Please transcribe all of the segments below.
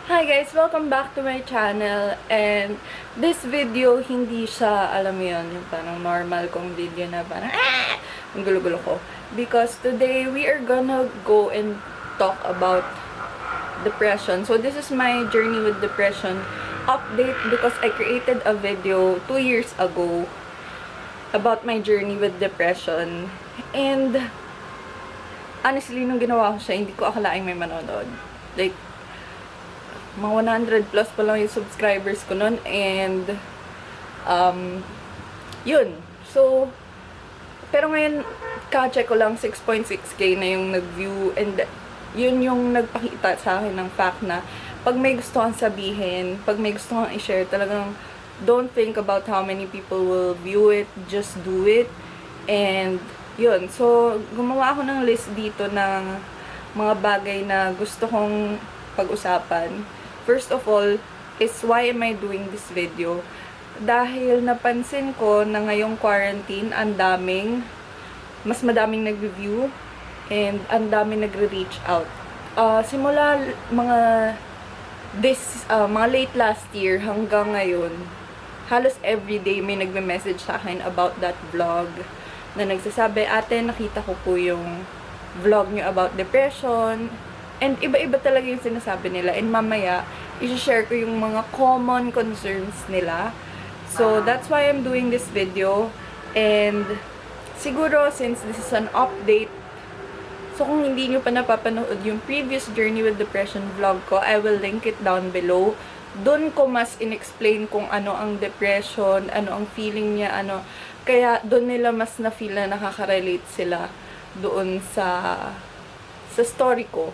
Hi guys! Welcome back to my channel. And this video, hindi siya, alam mo yun, yung parang normal kong video na parang ang gulo-gulo ko. Because today, we are gonna go and talk about depression. So this is my journey with depression update because I created a video 2 years ago about my journey with depression. And honestly, nung ginawa ko siya, hindi ko akalaing may manonood. Like, mga 100 plus pa lang yung subscribers ko nun. And, yun. So, pero ngayon, ka-check ko lang, 6.6k na yung nag-view. And, yun yung nagpakita sa akin ng fact na, pag may gusto kang sabihin, pag may gusto kang i-share, talagang, don't think about how many people will view it. Just do it. And, yun. So, gumawa ako ng list dito ng mga bagay na gusto kong pag-usapan. First of all, is why am I doing this video? Dahil napansin ko na ngayong quarantine, mas madaming nag-review, and ang daming nagre-reach out. Simula mga late last year hanggang ngayon, halos everyday may nagme-message sa akin about that vlog na nagsasabi, ate, nakita ko po yung vlog niyo about depression. And iba-iba talaga yung sinasabi nila. And mamaya, i-share ko yung mga common concerns nila. So, that's why I'm doing this video. And, siguro, since this is an update, so kung hindi nyo pa napapanood yung previous Journey with Depression vlog ko, I will link it down below. Doon ko mas in-explain kung ano ang depression, ano ang feeling niya, ano. Kaya, doon nila mas na-feel na nakaka-relate sila doon sa story ko.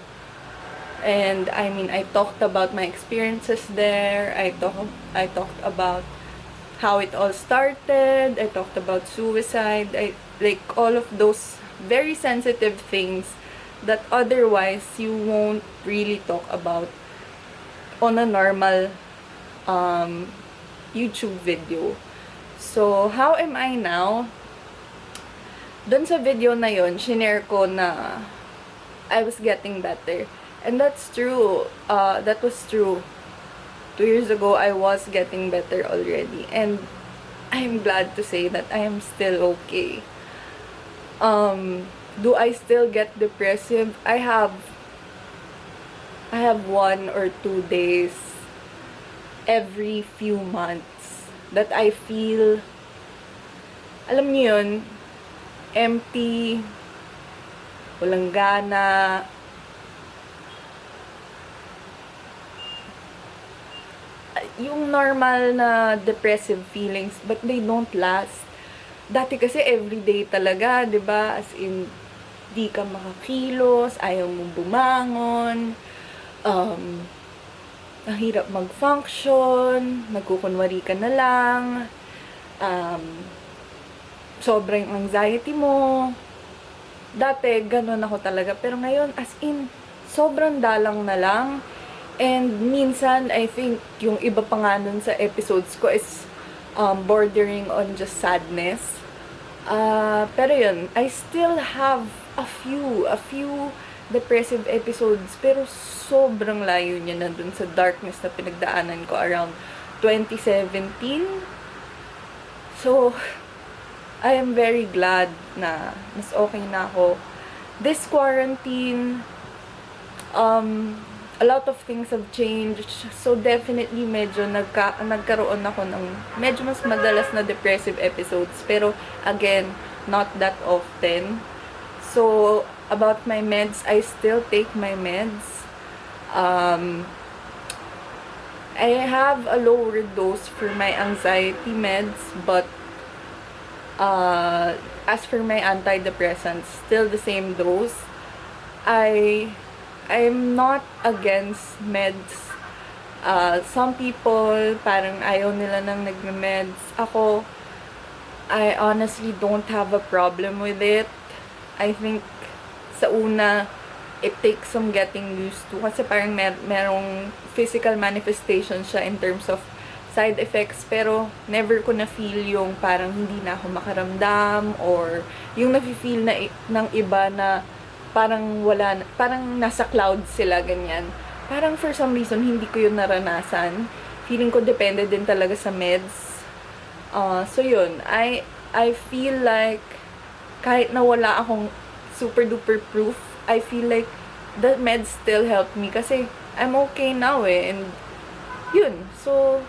And I mean, I talked about my experiences there. I talked about how it all started. I talked about suicide. Like all of those very sensitive things that otherwise you won't really talk about on a normal YouTube video. So, how am I now? Dun sa video na yon, shinare ko na I was getting better. And that's true. That was true. 2 years ago, I was getting better already. And I'm glad to say that I am still okay. Do I still get depressive? I have 1 or 2 days every few months that I feel, alam niyo yun, empty, walang gana, yung normal na depressive feelings, but they don't last. Dati kasi everyday talaga, 'di ba? As in, di ka makakilos, ayaw mong bumangon, ang hirap mag-function, nagkukunwari ka na lang, sobrang anxiety mo. Dati, ganun ako talaga. Pero ngayon, as in, sobrang dalang na lang. And minsan, I think, yung iba pa nga nun sa episodes ko is bordering on just sadness. Pero yun, I still have a few depressive episodes, pero sobrang layo niya na dun sa darkness na pinagdaanan ko around 2017. So, I am very glad na mas okay na ako. This quarantine, a lot of things have changed. So, definitely, medyo nagkaroon ako ng medyo mas madalas na depressive episodes. Pero, again, not that often. So, about my meds, I still take my meds. I have a lower dose for my anxiety meds, but as for my antidepressants, still the same dose. I'm not against meds. Some people, parang ayaw nila nang nagme-meds. Ako, I honestly don't have a problem with it. I think, sa una, it takes some getting used to. Kasi parang merong physical manifestation siya in terms of side effects. Pero, never ko na-feel yung parang hindi na ako makaramdam or yung nafe-feel na ng iba na parang wala, parang nasa cloud sila, ganyan. parang for some reason, hindi ko yun naranasan. Feeling ko depende din talaga sa meds. So yun, I feel like kahit na wala akong super duper proof, I feel like the meds still helped me kasi I'm okay now and yun. So,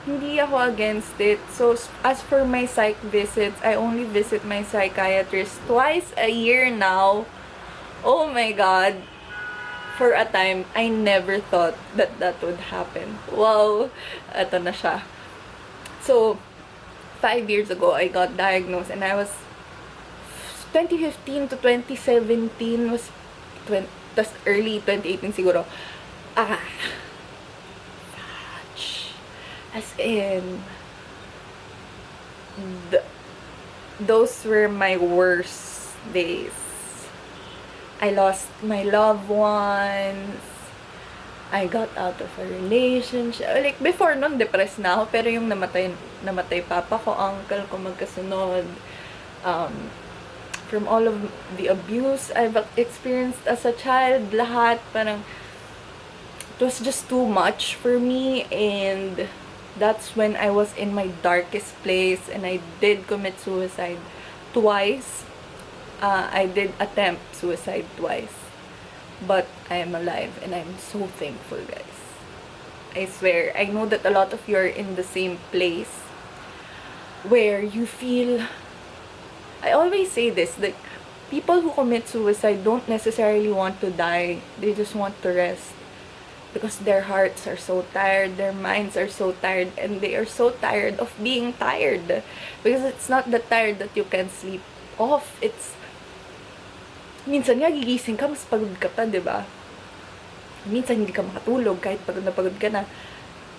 hindi ako against it. So, as for my psych visits, I only visit my psychiatrist twice a year now. Oh my God. For a time, I never thought that that would happen. Wow. Eto na siya. So, 5 years ago, I got diagnosed and I was 2015 to 2017 was tas early 2018 siguro. As in, those were my worst days. I lost my loved ones. I got out of a relationship. Like, before nun, depressed na ako. Pero yung namatay papa ko, uncle ko, magkasunod. From all of the abuse I've experienced as a child, lahat, parang, it was just too much for me. And that's when I was in my darkest place. And I did commit suicide twice. I did attempt suicide twice. But I am alive and I'm so thankful, guys. I swear, I know that a lot of you are in the same place where you feel, I always say this, like, people who commit suicide don't necessarily want to die. They just want to rest. Because their hearts are so tired, their minds are so tired, and they are so tired of being tired. Because it's not the tired that you can sleep off. It's minsan nga, gigising ka, mas pagod ka pa, diba? Minsan, hindi ka makatulog, kahit pagod ka na.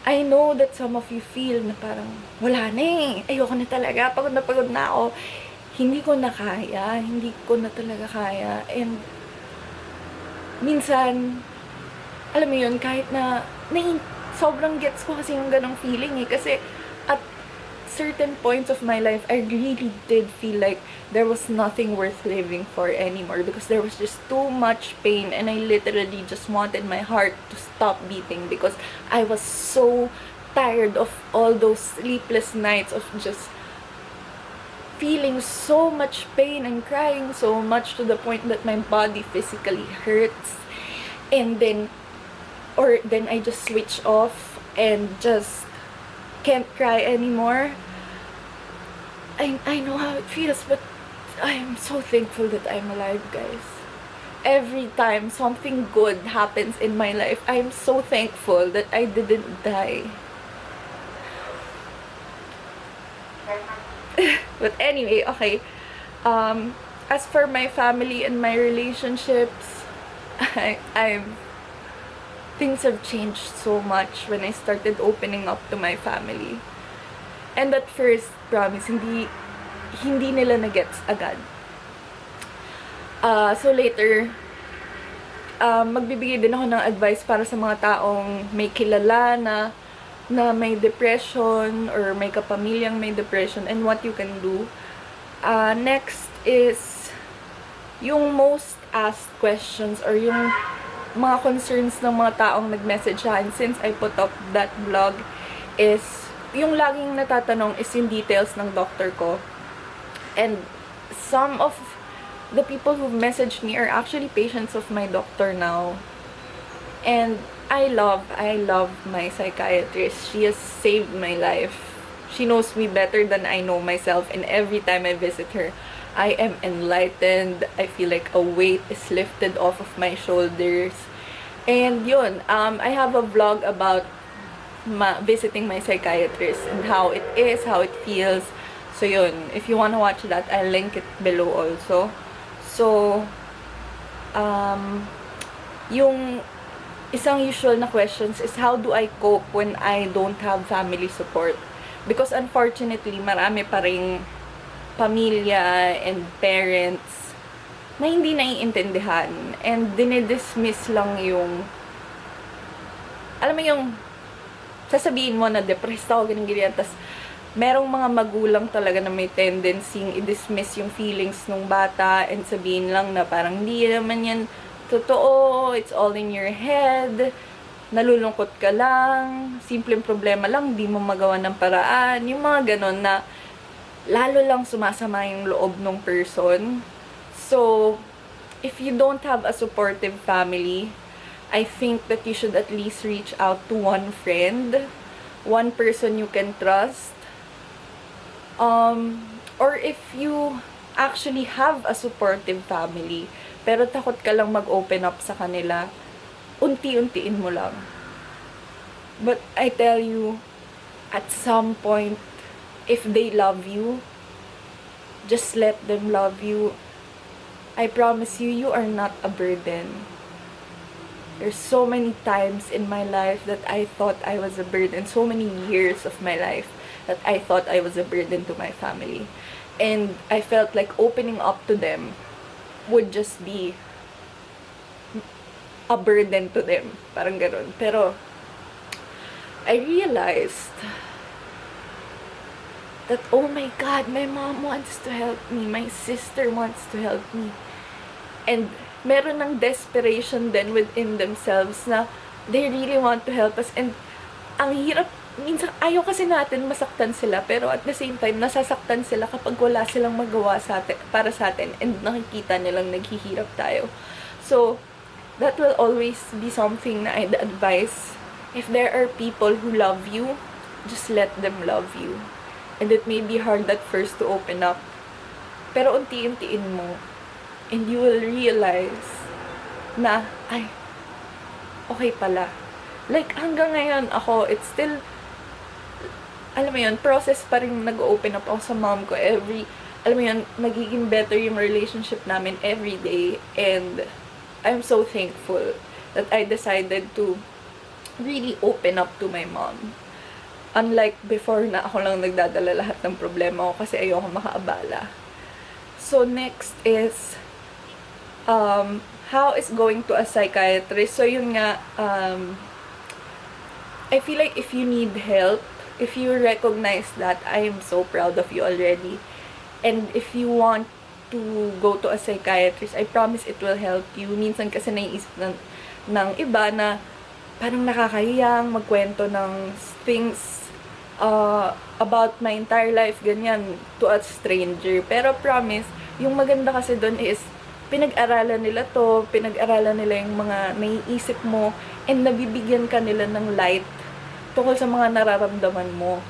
I know that some of you feel na parang, wala na eh, ayoko na talaga, pagod na ako. Hindi ko na talaga kaya. And, minsan, alam mo yun, kahit na sobrang gets ko kasi yung ganong feeling eh. Kasi, at certain points of my life, I really did feel like there was nothing worth living for anymore because there was just too much pain and I literally just wanted my heart to stop beating because I was so tired of all those sleepless nights of just feeling so much pain and crying so much to the point that my body physically hurts. And then I just switch off and just can't cry anymore. I know how it feels, but I'm so thankful that I'm alive, guys. Every time something good happens in my life, I'm so thankful that I didn't die. But anyway, okay. As for my family and my relationships, things have changed so much when I started opening up to my family. And at first, promise, hindi nila na-gets agad. So later, magbibigay din ako ng advice para sa mga taong may kilala na may depression or may kapamilyang may depression and what you can do. Next is yung most asked questions or yung mga concerns ng mga taong nag-message sa akin since I put up that blog is yung laging natatanong is yung details ng doctor ko. And some of the people who messaged me are actually patients of my doctor now. And I love my psychiatrist. She has saved my life. She knows me better than I know myself, and every time I visit her, I am enlightened. I feel like a weight is lifted off of my shoulders. And yun, I have a vlog about visiting my psychiatrist and how it is, how it feels. So yun, if you wanna watch that, I'll link it below also. So, yung isang usual na questions is how do I cope when I don't have family support? Because unfortunately, marami pa ring pamilya and parents na hindi naiintindihan and dinidismiss lang yung, alam mo yung sasabihin mo na depressed ako, ganyan, tas merong mga magulang talaga na may tendency i-dismiss yung feelings ng bata and sabihin lang na parang hindi naman yan totoo, it's all in your head, nalulungkot ka lang, simpleng problema lang, di mo magawa ng paraan, yung mga ganon na lalo lang sumasama yung loob ng person. So, if you don't have a supportive family, I think that you should at least reach out to one friend, one person you can trust. Or if you actually have a supportive family, pero takot ka lang mag-open up sa kanila, unti-untiin mo lang. But I tell you, at some point, if they love you, just let them love you. I promise you, you are not a burden. There's so many times in my life that I thought I was a burden. So many years of my life that I thought I was a burden to my family. And I felt like opening up to them would just be a burden to them. Parang gano'n. Pero, I realized that, oh my God, my mom wants to help me. My sister wants to help me. And, meron ng desperation din within themselves na they really want to help us. And, ang hirap, minsan, ayaw kasi natin masaktan sila. Pero at the same time, nasasaktan sila kapag wala silang magawa sa atin, para sa atin. And nakikita nilang naghihirap tayo. So, that will always be something na I'd advise. If there are people who love you, just let them love you. And it may be hard at first to open up. Pero unti-untiin mo. And you will realize na, ay, okay pala. Like, hanggang ngayon ako, it's still, alam mo yun, process pa rin nag-open up ako sa mom ko alam mo yun, nagiging better yung relationship namin every day. And I'm so thankful that I decided to really open up to my mom. Unlike before na ako lang nagdadala lahat ng problema ko kasi ayoko makaabala. So, next is, how is going to a psychiatrist? So, yun nga, I feel like if you need help, if you recognize that, I am so proud of you already. And if you want to go to a psychiatrist, I promise it will help you. Minsan kasi naiisip ng iba na parang nakakahiyang magkwento ng things about my entire life, ganyan, to a stranger. Pero promise, yung maganda kasi doon is, pinag-aralan nila to, pinag-aralan nila yung mga naiisip mo, and nabibigyan ka nila ng light tungkol sa mga nararamdaman mo.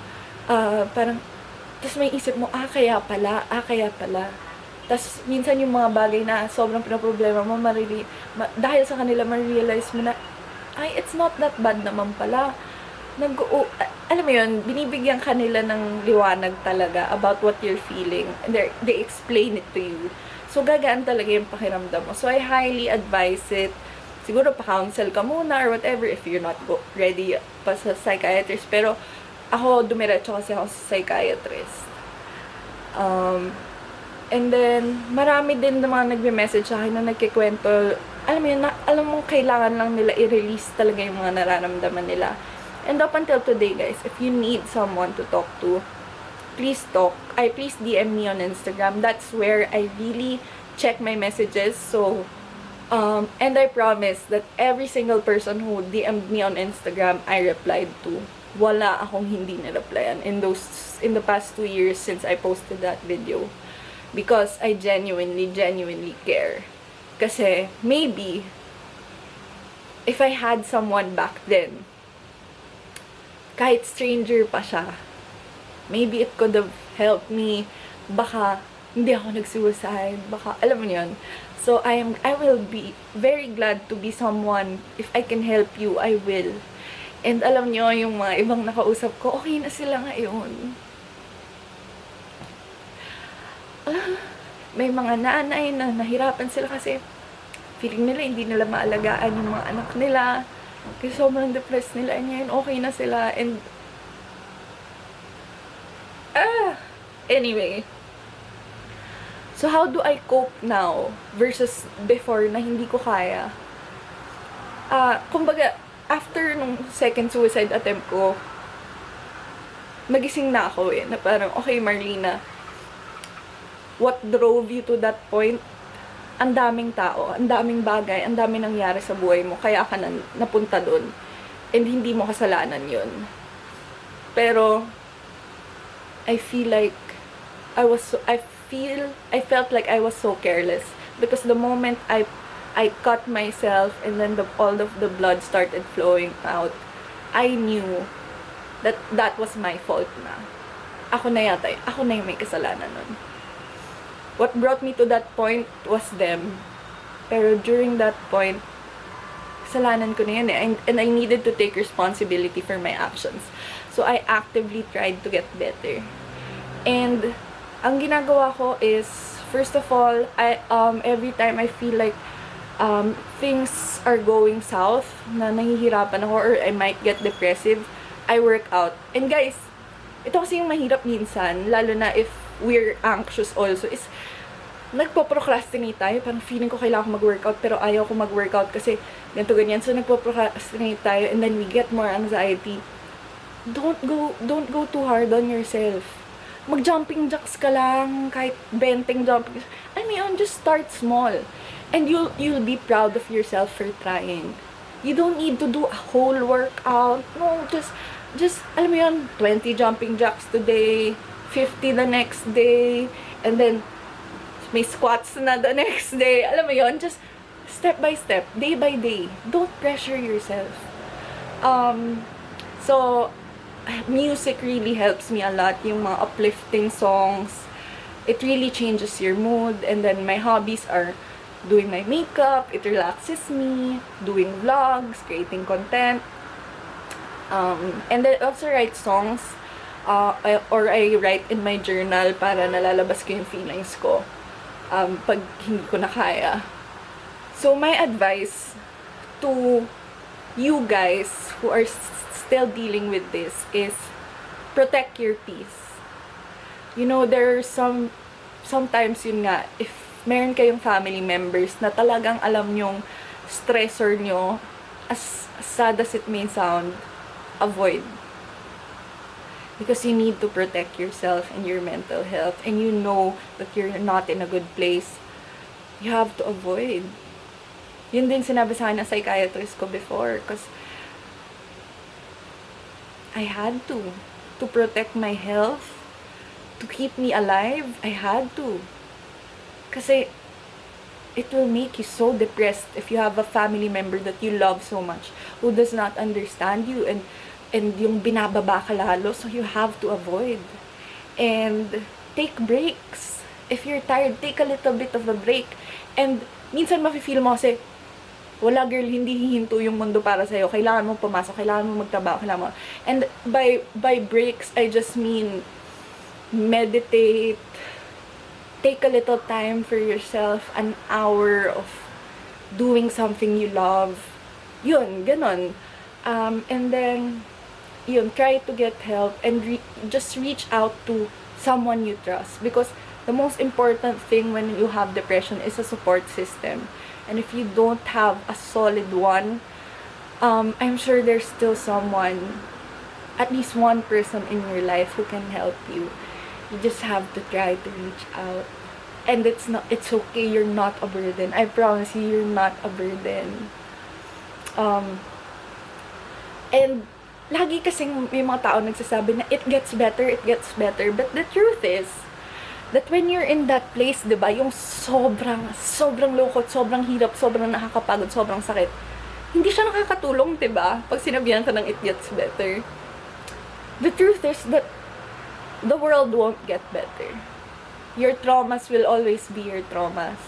Parang, tas may isip mo, kaya pala. Tas minsan yung mga bagay na sobrang pinaproblema mo, dahil sa kanila, ma-realize mo na, ay, it's not that bad naman pala. Alam mo yun, binibigyan kanila ng liwanag talaga about what you're feeling. And they explain it to you. So, gagaan talaga yung pakiramdam mo. So, I highly advise it. Siguro, pa-counsel ka muna or whatever if you're not ready pa sa psychiatrist. Pero, ako, dumiretso kasi ako sa psychiatrist. And then, marami din na mga nagme-message sa akin na nagkikwento. Alam mo yun, alam mo, kailangan lang nila i-release talaga yung mga nararamdaman nila. And up until today, guys, if you need someone to talk to, please please DM me on Instagram. That's where I really check my messages. So, and I promise that every single person who DM'd me on Instagram, I replied to. Wala akong hindi na-replyan in the past 2 years since I posted that video. Because I genuinely care. Kasi, maybe, if I had someone back then, kahit stranger pa siya, maybe it could have helped me. Baka, hindi ako nag-suicide. Baka, alam mo yun. So, I will be very glad to be someone. If I can help you, I will. And alam nyo, yung mga ibang nakausap ko, okay na sila ngayon. May mga nanay na nahirapan sila kasi feeling nila hindi nila maalagaan yung mga anak nila. Kasi sobrang depressed nila. And yun, okay na sila. And anyway. So, how do I cope now versus before na hindi ko kaya? Kumbaga, after nung second suicide attempt ko, nagising na ako na parang, okay, Marlina, what drove you to that point? Ang daming tao, ang daming bagay, ang daming nangyari sa buhay mo, kaya ka napunta doon. And hindi mo kasalanan yun. Pero, I feel like I felt like I was so careless. Because the moment I cut myself and then all of the blood started flowing out, I knew that that was my fault na. Ako na yung may kasalanan nun. What brought me to that point was them. Pero during that point, kasalanan ko na yun eh. And I needed to take responsibility for my actions. So I actively tried to get better. And ang ginagawa ko is, first of all, every time I feel like things are going south, na nahihirapan ako or I might get depressive, I work out. And guys, ito kasi yung mahirap minsan, lalo na if we're anxious also, is nagpo-procrastinate tayo. Parang feeling ko kailangan ko mag-workout, pero ayaw ko mag-workout kasi ganito ganyan. So nagpo-procrastinate tayo and then we get more anxiety. Don't go too hard on yourself. Mag-jumping jacks ka lang, kahit benteng jumping. I mean, just start small. And you'll be proud of yourself for trying. You don't need to do a whole workout. No, just alam mo yun, 20 jumping jacks today, 50 the next day, and then may squats na the next day. Alam mo yun, just step by step, day by day. Don't pressure yourself. So, music really helps me a lot. Yung mga uplifting songs, it really changes your mood. And then my hobbies are doing my makeup, it relaxes me, doing vlogs, creating content, and then also write songs, or I write in my journal para nalalabas ko yung feelings ko pag hindi ko na kaya. So my advice to you guys who are still dealing with this is protect your peace. You know, there are sometimes yun nga, if meron kayong family members na talagang alam nyong stressor nyo, as sad as it may sound, avoid. Because you need to protect yourself and your mental health, and you know that you're not in a good place. You have to avoid. Yun din sinabi sa akin ng psychiatrist ko before, because I had to protect my health, to keep me alive. I had to. Kasi it will make you so depressed if you have a family member that you love so much who does not understand you and yung binababa ka lalo, so you have to avoid. And take breaks. If you're tired, take a little bit of a break. And minsan mafe-feel mo kasi, wala girl, hindi hihinto yung mundo para sa'yo. Kailangan mo pumasok, kailangan mo magtrabaho, kailangan mo. And by breaks, I just mean meditate, take a little time for yourself, an hour of doing something you love. Yun, ganon. And then, yun, try to get help and just reach out to someone you trust. Because the most important thing when you have depression is a support system. And if you don't have a solid one, I'm sure there's still someone, at least one person in your life who can help you. You just have to try to reach out. And it's okay, you're not a burden. I promise you, you're not a burden. And lagi kasing may mga tao nagsasabi na it gets better. But the truth is that when you're in that place, diba, yung sobrang lungkot, sobrang hirap, sobrang nakakapagod, sobrang sakit, hindi siya nakakatulong, diba? Pag sinabihan ka ng it gets better. The truth is that the world won't get better. Your traumas will always be your traumas.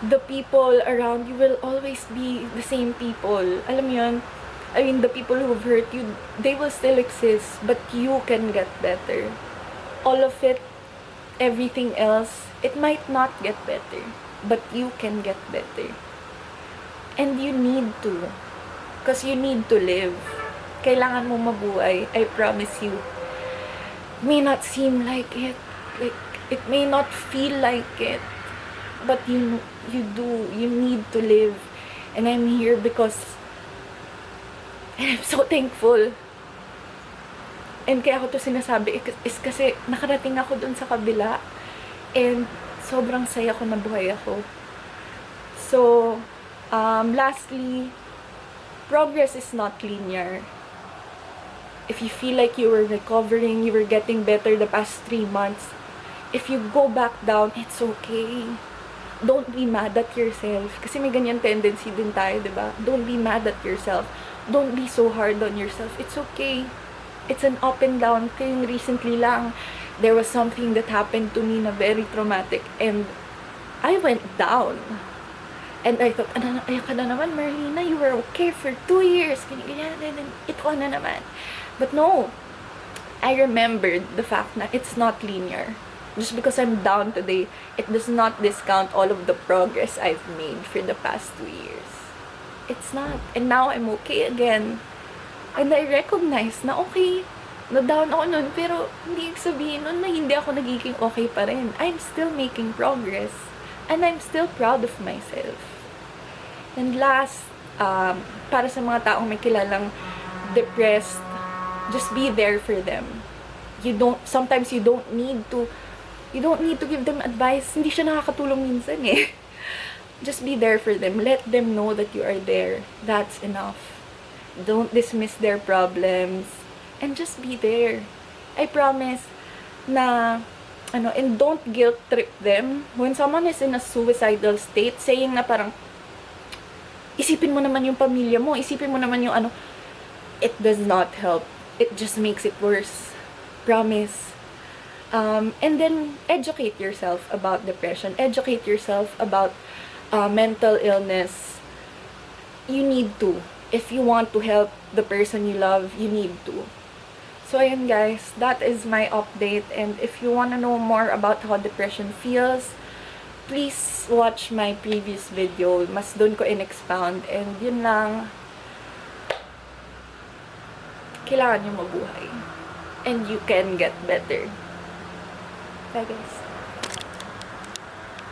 The people around you will always be the same people. Alam mo yun? I mean, the people who've hurt you, they will still exist, but you can get better. All of it, everything else, it might not get better, but you can get better. And you need to. Because you need to live. Kailangan mo mabuhay. I promise you. It may not seem like it. Like, it may not feel like it. But you do. You need to live. And I'm here because I'm so thankful. And kaya ako to sinasabi is kasi nakarating ako dun sa kabila. And sobrang saya ko na buhay ako. So, lastly, progress is not linear. If you feel like you were recovering, you were getting better the past 3 months, if you go back down, it's okay. Don't be mad at yourself. Kasi may ganyan tendency din tayo, diba? Don't be mad at yourself. Don't be so hard on yourself. It's okay. It's an up and down thing. Recently lang, there was something that happened to me na very traumatic, and I went down. And I thought, ayan ka na naman, Marlina, you were okay for 2 years. Ganyan, ito ka na naman. But no, I remembered the fact na it's not linear. Just because I'm down today, it does not discount all of the progress I've made for the past 2 years. It's not. And now I'm okay again. And I recognize na okay, na-down ako nun, pero hindi sabihin nun na hindi ako nagiging okay pa rin. I'm still making progress. And I'm still proud of myself. And last, para sa mga taong may kilalang depressed, just be there for them. Sometimes you don't need to give them advice. Hindi siya nakakatulong minsan eh. Just be there for them. Let them know that you are there. That's enough. Don't dismiss their problems. And just be there. I promise na, and don't guilt trip them. When someone is in a suicidal state, saying na parang, isipin mo naman yung pamilya mo, isipin mo naman yung it does not help. It just makes it worse. Promise. And then, educate yourself about depression. Educate yourself about mental illness. You need to. If you want to help the person you love, you need to. So, ayan guys, that is my update. And if you want to know more about how depression feels, please watch my previous video. Mas doon ko in-expound. And yun lang. Kailangan nyo mabuhay. And you can get better. Bye guys.